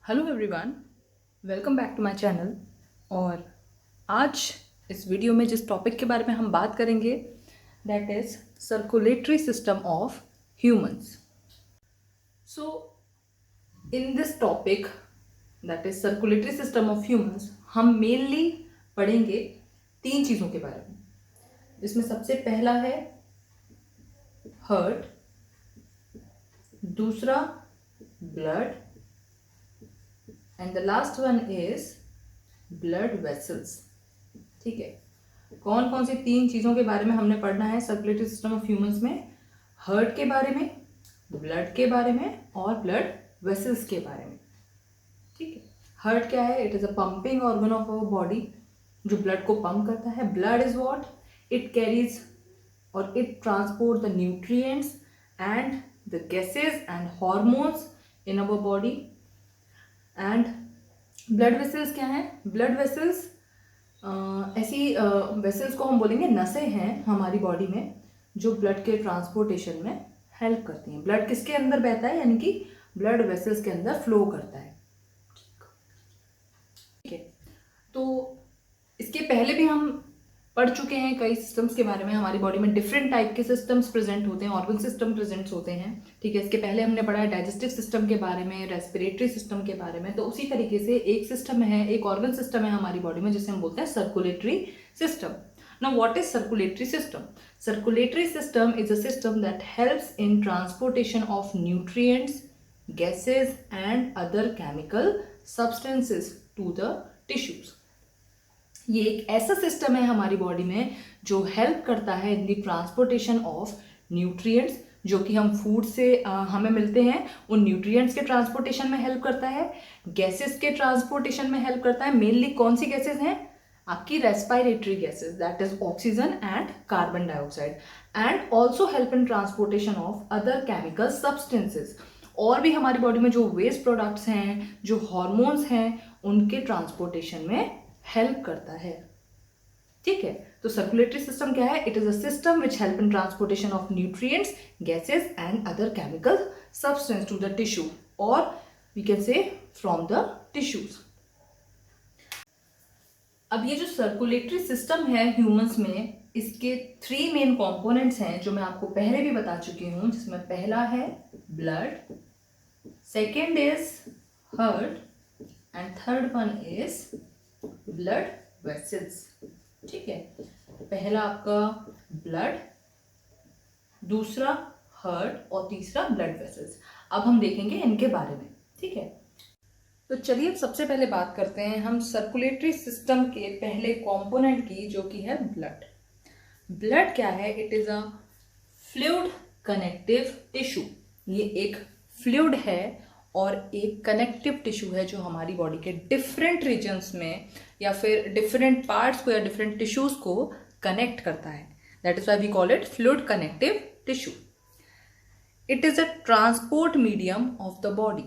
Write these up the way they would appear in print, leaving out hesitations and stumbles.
Hello everyone, welcome back to my channel. और आज इस वीडियो में जिस टॉपिक के बारे में हम बात करेंगे that is circulatory system of humans. So in this topic that is circulatory system of humans हम मेनली पढ़ेंगे तीन चीज़ों के बारे में, जिसमें सबसे पहला है हार्ट, दूसरा blood and the last one is blood vessels. ठीक है, कौन कौन सी तीन चीज़ों के बारे में हमने पढ़ना है सर्कुलेटरी सिस्टम ऑफ ह्यूमंस में? हार्ट के बारे में, ब्लड के बारे में और ब्लड वेसल्स के बारे में। ठीक है, हार्ट क्या है? It is a pumping organ of our body जो ब्लड को पंप करता है। Blood is what? It carries और it transport the nutrients and the gases and hormones in our body. And blood vessels क्या है? Blood vessels ऐसी vessels को हम बोलेंगे नसें हैं हमारी बॉडी में जो ब्लड के ट्रांसपोर्टेशन में हेल्प करती हैं। ब्लड किसके अंदर बहता है? यानी कि ब्लड वेसल्स के अंदर फ्लो करता है। ठीक है, तो इसके पहले भी हम पढ़ चुके हैं कई सिस्टम्स के बारे में। हमारी बॉडी में डिफरेंट टाइप के सिस्टम्स प्रेजेंट होते हैं, ऑर्गन सिस्टम प्रेजेंट होते हैं। ठीक है, इसके पहले हमने पढ़ा है डाइजेस्टिव सिस्टम के बारे में, रेस्पिरेटरी सिस्टम के बारे में। तो उसी तरीके से एक सिस्टम है, एक ऑर्गन सिस्टम है हमारी बॉडी में जिसे हम बोलते हैं circulatory system. Now, what is circulatory system? Circulatory system is a system that helps in transportation of nutrients, gases and other chemical substances to the tissues. ये एक ऐसा सिस्टम है हमारी बॉडी में जो हेल्प करता है इन द ट्रांसपोर्टेशन ऑफ न्यूट्रिएंट्स जो कि हम फूड से हमें मिलते हैं, उन न्यूट्रिएंट्स के ट्रांसपोर्टेशन में हेल्प करता है, गैसेस के ट्रांसपोर्टेशन में हेल्प करता है। मेनली कौन सी गैसेस हैं? आपकी respiratory gases that is oxygen and carbon dioxide, and also help in transportation of other chemical substances. और भी हमारी बॉडी में जो वेस्ट प्रोडक्ट्स हैं, जो हॉर्मोन्स हैं, उनके ट्रांसपोर्टेशन में हेल्प करता है। ठीक है, तो सर्कुलेटरी सिस्टम क्या है? It is a system which help in transportation of nutrients, gases and other chemical substance to the tissue, और we can say from the tissues. अब ये जो सर्कुलेटरी सिस्टम है ह्यूमंस में, इसके थ्री मेन कंपोनेंट्स हैं जो मैं आपको पहले भी बता चुकी हूं, जिसमें पहला है blood, second is heart and third one is blood vessels. ठीक है, पहला आपका ब्लड, दूसरा हार्ट और तीसरा ब्लड वेसल्स। अब हम देखेंगे इनके बारे में। ठीक है, तो चलिए अब सबसे पहले बात करते हैं हम सर्कुलेटरी सिस्टम के पहले कंपोनेंट की, जो कि है ब्लड। ब्लड क्या है? It is a fluid connective tissue. ये एक फ्लूइड है और एक कनेक्टिव टिश्यू है जो हमारी बॉडी के डिफरेंट रीजन्स में या फिर डिफरेंट पार्ट्स को या डिफरेंट टिश्यूज को कनेक्ट करता है। That is why we call it fluid connective tissue. It is a transport medium of the body.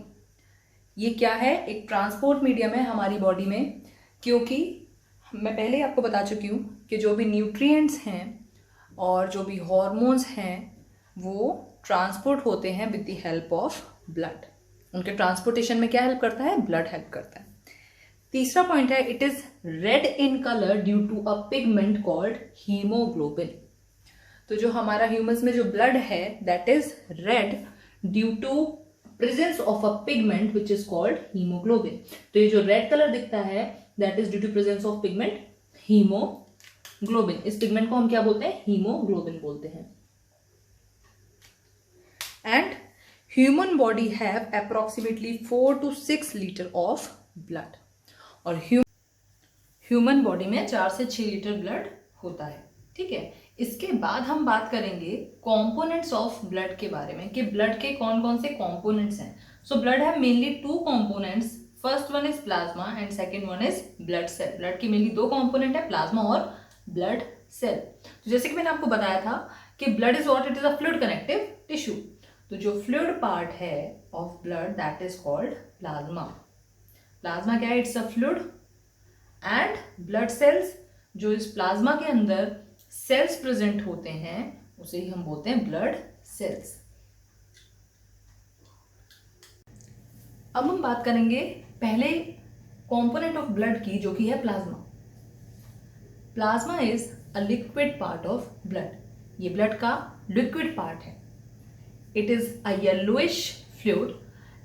ये क्या है? एक ट्रांसपोर्ट मीडियम है हमारी बॉडी में, क्योंकि मैं पहले ही आपको बता चुकी हूँ कि जो भी न्यूट्रिएंट्स हैं और जो भी हॉर्मोन्स हैं वो ट्रांसपोर्ट होते हैं with the help of blood. उनके ट्रांसपोर्टेशन में क्या हेल्प करता है? ब्लड हेल्प करता है। तीसरा पॉइंट है, it is red in colour due to a pigment called haemoglobin. तो जो हमारा ह्यूमंस में जो ब्लड है that is red due to presence of a pigment which is called haemoglobin. तो ये जो रेड कलर दिखता है that is due to presence of pigment haemoglobin. इस पिगमेंट को हम क्या बोलते हैं? हीमोग्लोबिन बोलते हैं। And human body have approximately 4 to 6 litre of blood. और ह्यूमन बॉडी में 4 से 6 लीटर ब्लड होता है। ठीक है, इसके बाद हम बात करेंगे कंपोनेंट्स ऑफ ब्लड के बारे में कि ब्लड के कौन कौन से कंपोनेंट्स हैं। So blood have mainly two components. First one is plasma and second one is blood cell. Blood की मेनली दो कंपोनेंट है, प्लाज्मा और ब्लड सेल। तो जैसे कि मैंने आपको बताया था कि blood is what? It is a fluid connective tissue. तो जो फ्लूइड पार्ट है of blood that is called plasma. Plasma क्या है? It's a fluid. And blood cells, जो इस प्लाज्मा के अंदर सेल्स प्रेजेंट होते हैं उसे ही हम बोलते हैं ब्लड सेल्स। अब हम बात करेंगे पहले कंपोनेंट ऑफ ब्लड की, जो कि है plasma. Plasma is a liquid part of blood. ये ब्लड का लिक्विड पार्ट है। It is a yellowish fluid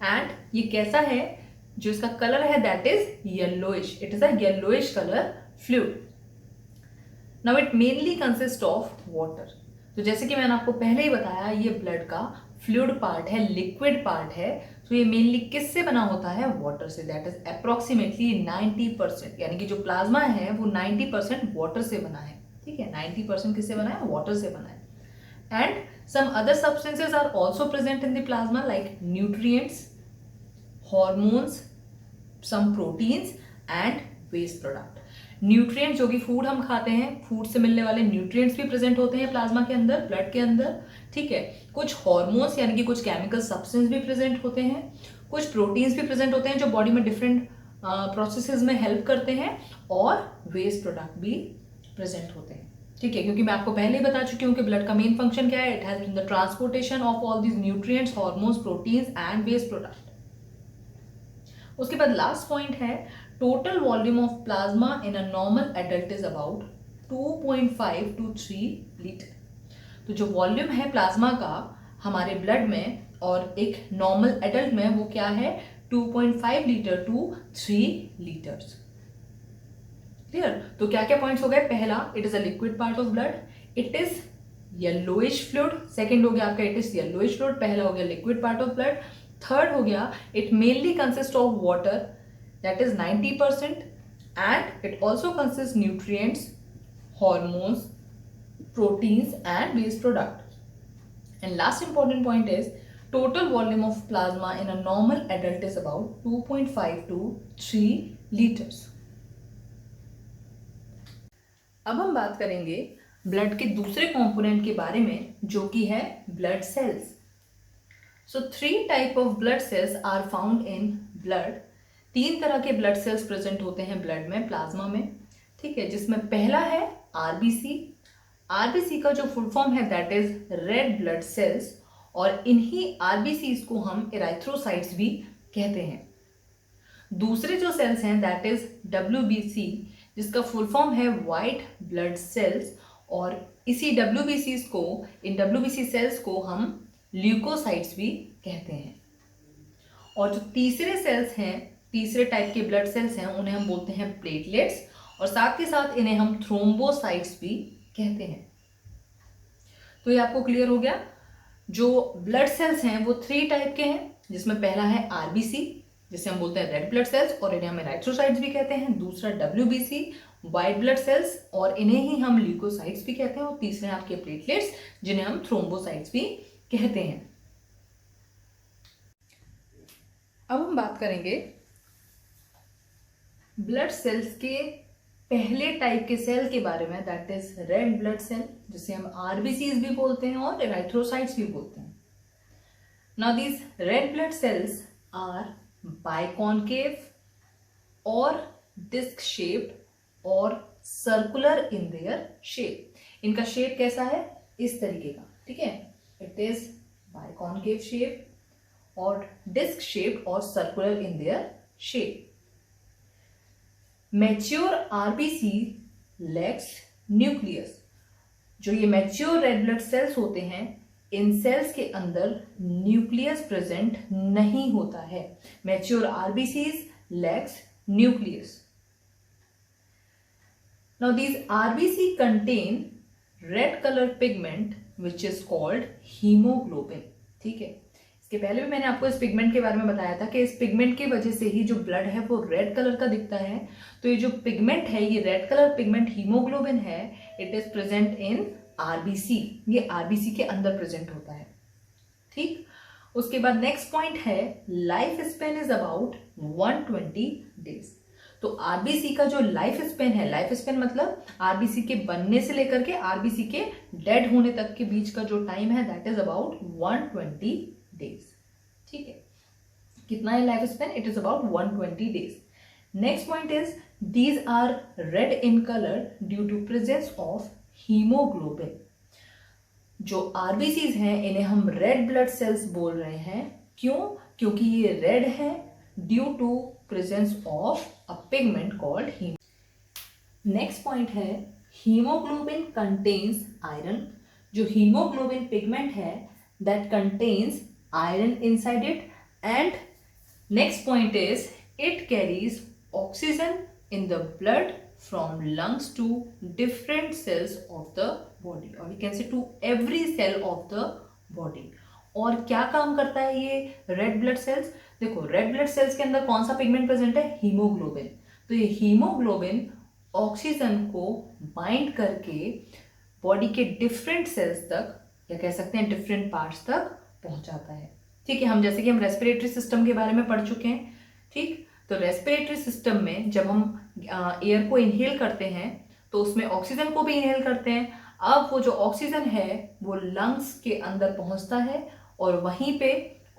and ये कैसा है, जो इसका कलर है that is yellowish. It is a yellowish colour fluid. Now it mainly consist of water. तो जैसे कि मैंने आपको पहले ही बताया, ये ब्लड का फ्लूइड पार्ट है, लिक्विड पार्ट है। तो ये मेनली किससे बना होता है, वाटर से। दैट इज अप्रोक्सीमेटली 90%, यानी कि जो प्लाज्मा है वो 90% वाटर से बना है। ठीक है, 90% किससे बना है, वाटर से बना है। And some other substances are also present in the plasma like nutrients, hormones, some proteins and waste product. Nutrients जो कि फूड हम खाते हैं, फूड से मिलने वाले न्यूट्रिएंट्स भी प्रेजेंट होते हैं प्लाज्मा के अंदर, ब्लड के अंदर। ठीक है, कुछ हॉर्मोन्स यानी कि कुछ केमिकल सब्सटेंस भी प्रेजेंट होते हैं, कुछ प्रोटीन्स भी प्रेजेंट होते हैं जो बॉडी में डिफरेंट प्रोसेसेस में हेल्प करते हैं, और वेस्ट प्रोडक्ट भी प्रेजेंट होते हैं। ठीक है, क्योंकि मैं आपको पहले ही बता चुकी हूँ कि ब्लड का मेन फंक्शन क्या है, it helps in the transportation of all these nutrients, hormones, proteins and waste product. उसके बाद लास्ट पॉइंट है, total volume of plasma in a normal adult is about 2.5 to 3 litre. तो जो volume है plasma का हमारे ब्लड में और एक नॉर्मल एडल्ट में, वो क्या है, 2.5 लीटर to 3 लीटर्स। क्लियर? तो क्या क्या पॉइंट्स हो गए, पहला, it is a liquid part of blood, it is yellowish fluid. Second हो गया आपका, इट इज येलोइश फ्लूइड। पहला हो गया liquid part of blood. Third हो गया, it mainly consist of water, that is 90%, and it also consists nutrients, hormones, proteins and waste product. And last important point is total volume of plasma in a normal adult is about 2.5 to 3 liters. अब हम बात करेंगे blood के दूसरे component के बारे में, जो कि है blood cells. So 3 type of blood cells are found in blood. 3 तरह के ब्लड सेल्स प्रेजेंट होते हैं ब्लड में, प्लाज्मा में। ठीक है, जिसमें पहला है आरबीसी। आरबीसी का जो फुल फॉर्म है that is red blood sales, और इन्हीं आरबीसीज को हम एराइथ्रोसाइट्स भी कहते हैं। दूसरे जो सेल्स हैं दैट इज डब्ल्यूबीसी, जिसका फुल फॉर्म है व्हाइट ब्लड सेल्स, और इसी डब्ल्यूबीसी को, इन डब्ल्यूबीसी सेल्स को हम ल्यूकोसाइट्स भी कहते हैं। और जो तीसरे सेल्स हैं, तीसरे टाइप के ब्लड सेल्स हैं, उन्हें हम बोलते हैं प्लेटलेट्स, और साथ के साथ इन्हें हम थ्रोम्बोसाइट्स भी कहते हैं। तो ये आपको क्लियर हो गया। जो ब्लड सेल्स हैं वो 3 टाइप के हैं, जिसमें पहला है आरबीसी, जिसे हम बोलते हैं रेड ब्लड सेल्स, और इन्हें हम एराइथ्रोसाइट्स भी कहते हैं। दूसरा डब्ल्यूबीसी, व्हाइट ब्लड सेल्स, और इन्हें ही हम ल्यूकोसाइट्स भी कहते हैं। और तीसरे आपके प्लेटलेट्स, जिन्हें हम थ्रोम्बोसाइट्स भी कहते हैं। अब हम बात करेंगे ब्लड सेल्स के पहले टाइप के सेल के बारे में, that is red blood cell, जिसे हम आरबीसीज भी बोलते हैं और एराइथ्रोसाइट्स भी बोलते हैं। Now these red blood cells are biconcave और डिस्क शेप्ड और सर्कुलर इन देयर शेप। इनका शेप कैसा है, इस तरीके का। ठीक है, इट इज बाइकॉन्केव शेप और डिस्क शेप और circular in their shape. Mature RBC lacks nucleus. जो ये मैच्योर रेड ब्लड सेल्स होते हैं, इन सेल्स के अंदर न्यूक्लियस प्रेजेंट नहीं होता है। Mature RBCs lakhs nucleus. Now these RBC contain red colour pigment which is called haemoglobin. ठीक है, इसके पहले भी मैंने आपको इस पिगमेंट के बारे में बताया था कि इस पिगमेंट की वजह से ही जो ब्लड है वो रेड कलर का दिखता है। तो ये जो पिगमेंट है, ये रेड कलर पिगमेंट हीमोग्लोबिन है, it is present in RBC. ये आरबीसी के अंदर प्रेजेंट होता है। ठीक, उसके बाद नेक्स्ट पॉइंट है life span is about 120 days. तो आरबीसी का जो लाइफ स्पेन है, लाइफ स्पेन मतलब आरबीसी के बनने से लेकर के आरबीसी के डेड होने तक के बीच का जो टाइम है, दैट इज अबाउट 120 डेज। ठीक है, कितना है life span, it is about 120 days. Next point is these are red in colour due to presence of haemoglobin. जो आरबीसीज हैं, इन्हें हम रेड ब्लड सेल्स बोल रहे हैं। क्यों? क्योंकि ये रेड है due to presence of a pigment called haemoglobin. Next point है हीमोग्लोबिन कंटेन्स आयरन। जो हीमोग्लोबिन पिगमेंट है that contains iron inside it. And next point is it carries oxygen in the blood from lungs to different cells of the body, or we can say to every cell of the body। और क्या काम करता है ये red blood sales? देखो red blood sales के अंदर कौन सा पिगमेंट प्रेजेंट है? हीमोग्लोबिन। तो ये हीमोग्लोबिन ऑक्सीजन को बाइंड करके बॉडी के डिफरेंट सेल्स तक, या कह सकते हैं डिफरेंट पार्ट्स तक पहुंचाता है। ठीक है, हम जैसे कि हम रेस्पिरेटरी सिस्टम के बारे में पढ़ चुके हैं। ठीक, तो रेस्पिरेटरी सिस्टम में जब हम एयर को इनहेल करते हैं तो उसमें ऑक्सीजन को भी इनहेल करते हैं। अब वो जो ऑक्सीजन है वो लंग्स के अंदर पहुंचता है और वहीं पे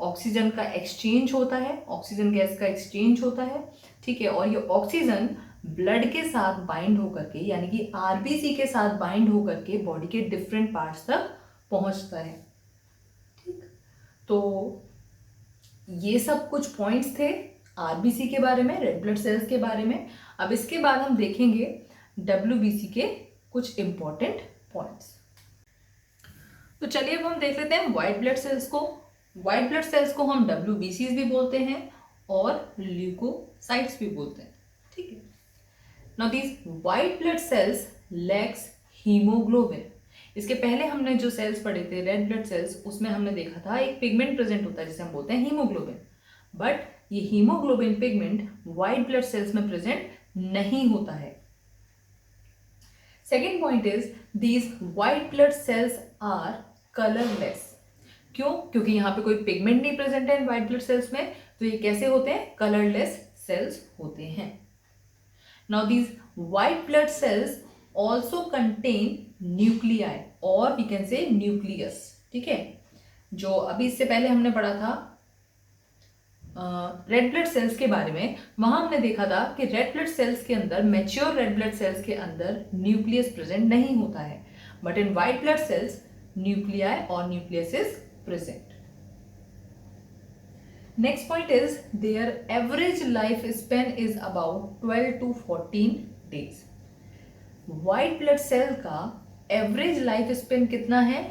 ऑक्सीजन का एक्सचेंज होता है, ऑक्सीजन गैस का एक्सचेंज होता है। ठीक है, और ये ऑक्सीजन ब्लड के साथ बाइंड होकर के, यानी कि आरबीसी के साथ बाइंड होकर के बॉडी के डिफरेंट पार्ट्स तक पहुंचता है। ठीक, तो ये सब कुछ पॉइंट्स थे आरबीसी के बारे में, रेड ब्लड सेल्स के बारे में। अब इसके बाद हम देखेंगे डब्ल्यूबीसी के कुछ इंपॉर्टेंट पॉइंट्स। तो चलिए अब हम देख लेते हैं व्हाइट ब्लड सेल्स को। व्हाइट ब्लड सेल्स को हम डब्ल्यूबीसीज भी बोलते हैं और ल्यूकोसाइट्स भी बोलते हैं। ठीक है, now these white blood sales lakhs haemoglobin. इसके पहले हमने जो सेल्स पढ़े थे रेड ब्लड सेल्स, उसमें हमने देखा था एक पिगमेंट प्रेजेंट होता है जिसे हम बोलते हैं हीमोग्लोबिन। बट ये haemoglobin pigment white blood cells में प्रेजेंट नहीं होता है। Second point is these white blood cells are colourless. क्यों? क्योंकि यहाँ पे कोई पिगमेंट नहीं प्रेजेंट है व्हाइट ब्लड सेल्स में, तो ये कैसे होते हैं? कलरलेस सेल्स होते हैं। Now these white blood sales also contain nuclei और वी कैन से न्यूक्लियस। ठीक है, जो अभी इससे पहले हमने पढ़ा था रेड ब्लड सेल्स के बारे में, वहां हमने देखा था कि रेड ब्लड सेल्स के अंदर, मैच्योर रेड ब्लड सेल्स के अंदर न्यूक्लियस प्रेजेंट नहीं होता है। But in white blood cells nuclei और nucleus is present. Next point is their average life span is about 12 to 14 days. White blood cell का average life span कितना है?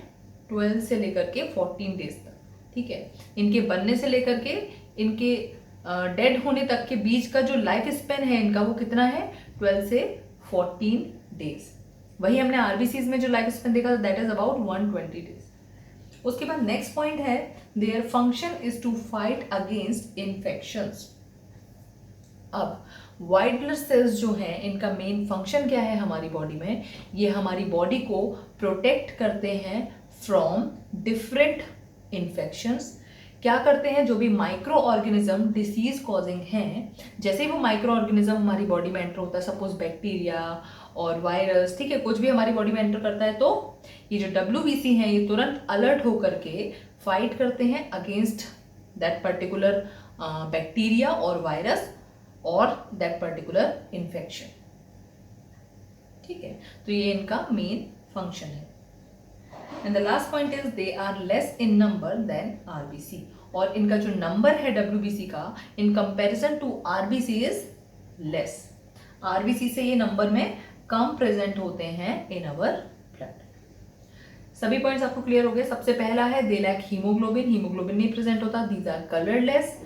12 से लेकर के 14 डेज तक। ठीक है, इनके बनने से लेकर के इनके डेड होने तक के बीच का जो लाइफ स्पेन है इनका, वो कितना है? 12 से 14 डेज। वही हमने आरबीसीज में जो लाइफ स्पेन देखा था दैट इज अबाउट 120 डेज। उसके बाद नेक्स्ट पॉइंट है their function is to fight against infections. अब व्हाइट ब्लड सेल्स जो हैं इनका मेन फंक्शन क्या है हमारी बॉडी में? ये हमारी बॉडी को प्रोटेक्ट करते हैं फ्रॉम डिफरेंट इन्फेक्शंस। क्या करते हैं? जो भी माइक्रो ऑर्गेनिज्म डिसीज कॉजिंग हैं, जैसे ही वो माइक्रो ऑर्गेनिज्म हमारी बॉडी में एंटर होता है, सपोज बैक्टीरिया और वायरस, ठीक है, कुछ भी हमारी बॉडी में एंटर करता है, तो ये जो डब्ल्यूबीसी हैं ये तुरंत अलर्ट होकर के फाइट करते हैं अगेंस्ट दैट पर्टिकुलर बैक्टीरिया और वायरस और दैट पर्टिकुलर इन्फेक्शन। ठीक है, तो ये इनका मेन फंक्शन है। And the last point is they are less in number than RBC. और इनका जो नंबर है डब्ल्यूबीसी का in comparison to RBC is less. RBC से ये नंबर में कम प्रेजेंट होते हैं इन अवर ब्लड। सभी पॉइंट्स आपको क्लियर हो गए। सबसे पहला है दे लैक हीमोग्लोबिन, हीमोग्लोबिन नहीं प्रेजेंट होता, दीज आर कलरलेस।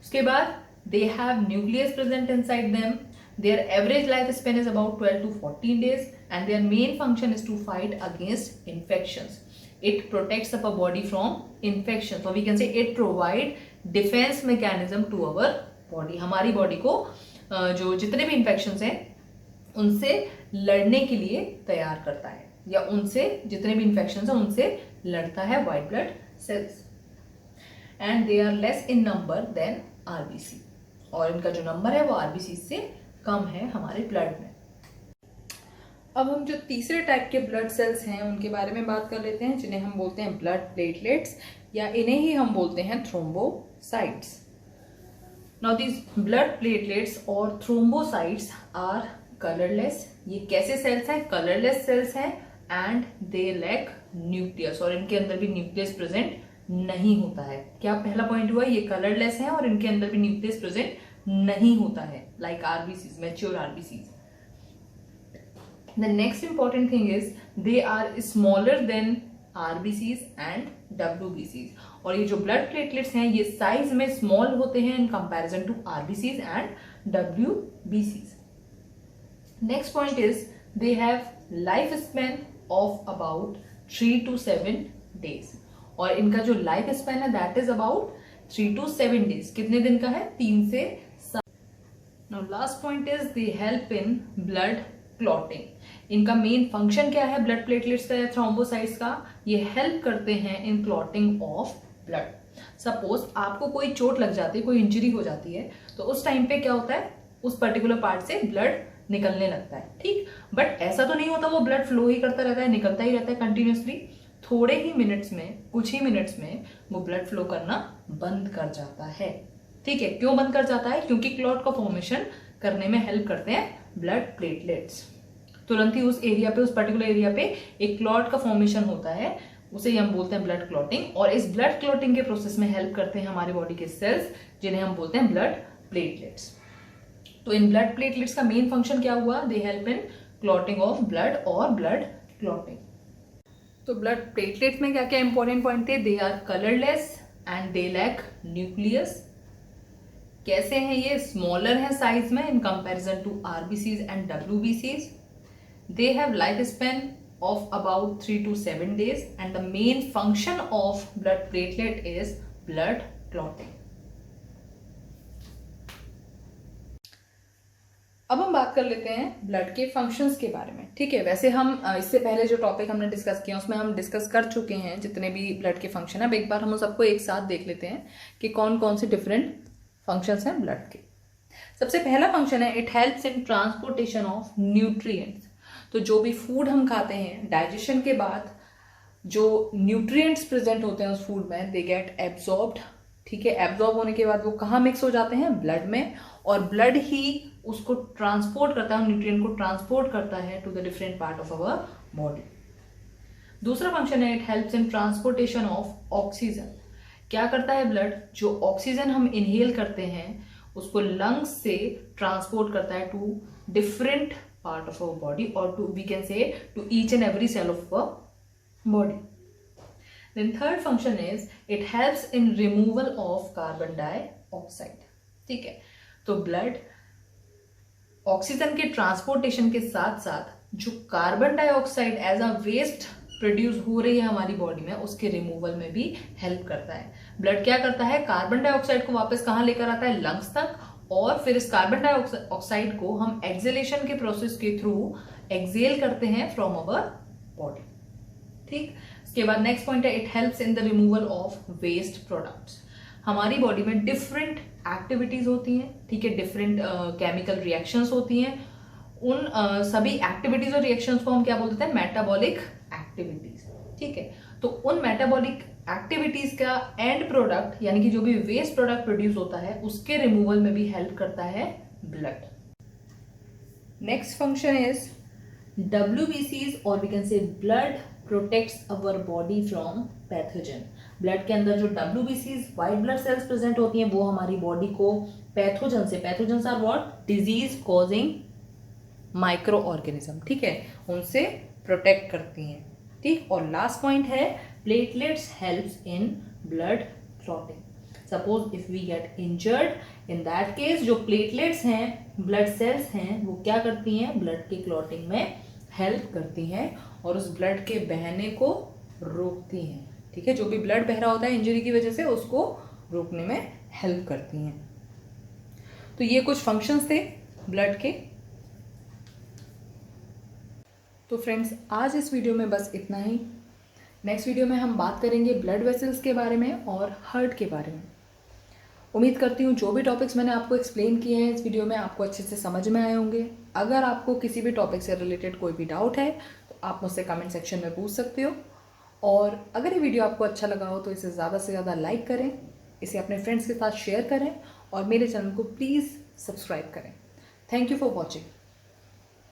उसके बाद they have nucleus present inside them, their average lifespan is about 12 to 14 days and their main function is to fight against infections. It protects up a body from infections, so we can say it provide defense mechanism to our body. हमारी body को जो जितने भी infections हैं उनसे लड़ने के लिए तैयार करता है, या उनसे जितने भी इन्फेक्शंस हैं उनसे लड़ता है white blood cells. And they are less in number than RBC, और इनका जो नंबर है वो आरबीसी से कम है हमारे ब्लड में। अब हम जो तीसरे टाइप के ब्लड सेल्स हैं उनके बारे में बात कर लेते हैं, जिन्हें हम बोलते हैं ब्लड प्लेटलेट्स, या इन्हें ही हम बोलते हैं thrombocytes. Now this blood platelets और थ्रोम्बोसाइट्स आर कलरलेस। ये कैसे सेल्स हैं? कलरलेस सेल्स हैं एंड दे लैक न्यूक्लियस, और इनके अंदर भी न्यूक्लियस प्रेजेंट नहीं होता है। क्या पहला पॉइंट हुआ, ये कलरलेस है और इनके अंदर भी न्यूक्लियस प्रेजेंट नहीं होता है, like RBCs, mature RBCs. The next important thing is they are smaller than RBCs and डब्ल्यूबीसीज, और ये जो ब्लड प्लेटलेट्स हैं ये साइज में स्मॉल होते हैं in comparison to RBCs and डब्ल्यूबीसीज। Next point is they have life span of about 3 to 7 days, और इनका जो लाइफ स्पैन है that is about 3 to 7 days। कितने दिन का है, 3 से 7। Now last point is they help in blood clotting. इनका मेन फंक्शन क्या है ब्लड प्लेटलेट्स का या थ्रोम्बोसाइट्स का, ये हेल्प करते हैं इन क्लॉटिंग ऑफ ब्लड। सपोज आपको कोई चोट लग जाती है, कोई इंजरी हो जाती है, तो उस टाइम पे क्या होता है, उस पर्टिकुलर पार्ट से ब्लड निकलने लगता है, ठीक। बट ऐसा तो नहीं होता वो ब्लड फ्लो ही करता रहता है, निकलता ही रहता है कंटिन्यूसली। थोड़े ही मिनट्स में, कुछ ही मिनट्स में वो ब्लड फ्लो करना बंद कर जाता है, ठीक है। क्यों बंद कर जाता है, क्योंकि क्लॉट का फॉर्मेशन करने में हेल्प करते हैं ब्लड प्लेटलेट्स। तुरंत ही उस एरिया पे, उस पर्टिकुलर एरिया पे एक क्लॉट का फॉर्मेशन होता है, उसे ही हम बोलते हैं ब्लड क्लॉटिंग। और इस ब्लड क्लॉटिंग के प्रोसेस में हेल्प करते हैं हमारी बॉडी के सेल्स, जिन्हें हम बोलते हैं ब्लड प्लेटलेट्स। तो इन ब्लड प्लेटलेट्स का मेन फंक्शन क्या हुआ, they help in clotting of blood और ब्लड क्लॉटिंग। तो ब्लड प्लेटलेट्स में क्या क्या इंपॉर्टेंट पॉइंट थे, they are colourless and they lack nucleus. कैसे हैं ये, स्मॉलर है साइज में in comparison to RBCs and डब्ल्यूबीसीज। They have life span of about 3 to 7 days and the main function of blood platelet is blood clotting. अब हम बात कर लेते हैं ब्लड के फंक्शंस के बारे में, ठीक है। वैसे हम इससे पहले जो टॉपिक हमने डिस्कस किया उसमें हम डिस्कस कर चुके हैं जितने भी ब्लड के फंक्शन है। अब एक बार हम सबको एक साथ देख लेते हैं कि कौन कौन से डिफरेंट फंक्शंस हैं ब्लड के। सबसे पहला फंक्शन है, it helps in transportation of nutrients. तो जो भी फूड हम खाते हैं, डाइजेशन के बाद जो न्यूट्रिएंट्स प्रेजेंट होते हैं उस फूड में, दे गेट एब्जॉर्ब्ड, ठीक है। एब्जॉर्ब होने के बाद वो कहाँ मिक्स हो जाते हैं, ब्लड में, और ब्लड ही उसको ट्रांसपोर्ट करता है, न्यूट्रिएंट को ट्रांसपोर्ट करता है to the different part of our body. दूसरा फंक्शन है, it helps in transportation of oxygen. क्या करता है ब्लड, जो ऑक्सीजन हम इनहेल करते हैं उसको लंग्स से ट्रांसपोर्ट करता है to different part of our body, or to we can say to each and every cell of our body. Then third function is it helps in removal of carbon dioxide, ठीक है। तो blood oxygen के transportation के साथ साथ जो carbon dioxide as a waste produce हो रही है हमारी बॉडी में, उसके रिमूवल में भी हेल्प करता है। ब्लड क्या करता है, कार्बन डाइऑक्साइड को वापस कहाँ लेकर आता है, लंग्स तक, और फिर इस कार्बन डाइऑक्साइड को हम एक्सेलेशन के प्रोसेस के थ्रू एक्सेल करते हैं फ्रॉम अवर बॉडी, ठीक। इसके बाद नेक्स्ट पॉइंट है, it helps in the removal of waste products. हमारी बॉडी में डिफरेंट एक्टिविटीज होती हैं, ठीक है, डिफरेंट केमिकल रिएक्शंस होती हैं। उन सभी एक्टिविटीज और रिएक्शंस को हम क्या बोलते हैं, मेटाबॉलिक एक्टिविटीज, ठीक है। तो उन मेटाबॉलिक एक्टिविटीज का एंड प्रोडक्ट यानी कि जो भी वेस्ट प्रोडक्ट प्रोड्यूस होता है उसके रिमूवल में भी हेल्प करता है blood. Next function is WBCs, और we can say blood protects our body from pathogen. ब्लड के अंदर जो WBCs white blood cells present होती हैं वो हमारी बॉडी को पैथोजन से, pathogen are what, disease causing microorganism, ठीक है, उनसे प्रोटेक्ट करती हैं, ठीक। और लास्ट पॉइंट है, platelets helps in blood clotting. Suppose if we get injured, in that case जो प्लेटलेट्स हैं, ब्लड सेल्स हैं, वो क्या करती हैं, ब्लड की क्लॉटिंग में हेल्प करती हैं और उस ब्लड के बहने को रोकती हैं, ठीक है। जो भी ब्लड बह रहा होता है इंजरी की वजह से, उसको रोकने में हेल्प करती हैं। तो ये कुछ फंक्शंस थे ब्लड के। तो फ्रेंड्स, आज इस वीडियो में बस इतना ही। नेक्स्ट वीडियो में हम बात करेंगे ब्लड वेसल्स के बारे में और हार्ट के बारे में। उम्मीद करती हूँ जो भी टॉपिक्स मैंने आपको एक्सप्लेन किए हैं इस वीडियो में आपको अच्छे से समझ में आए होंगे। अगर आपको किसी भी टॉपिक से रिलेटेड कोई भी डाउट है तो आप मुझसे कमेंट सेक्शन में पूछ सकते हो। और अगर ये वीडियो आपको अच्छा लगा हो तो इसे ज़्यादा से ज़्यादा लाइक करें, इसे अपने फ्रेंड्स के साथ शेयर करें और मेरे चैनल को प्लीज़ सब्सक्राइब करें। Thank you for watching.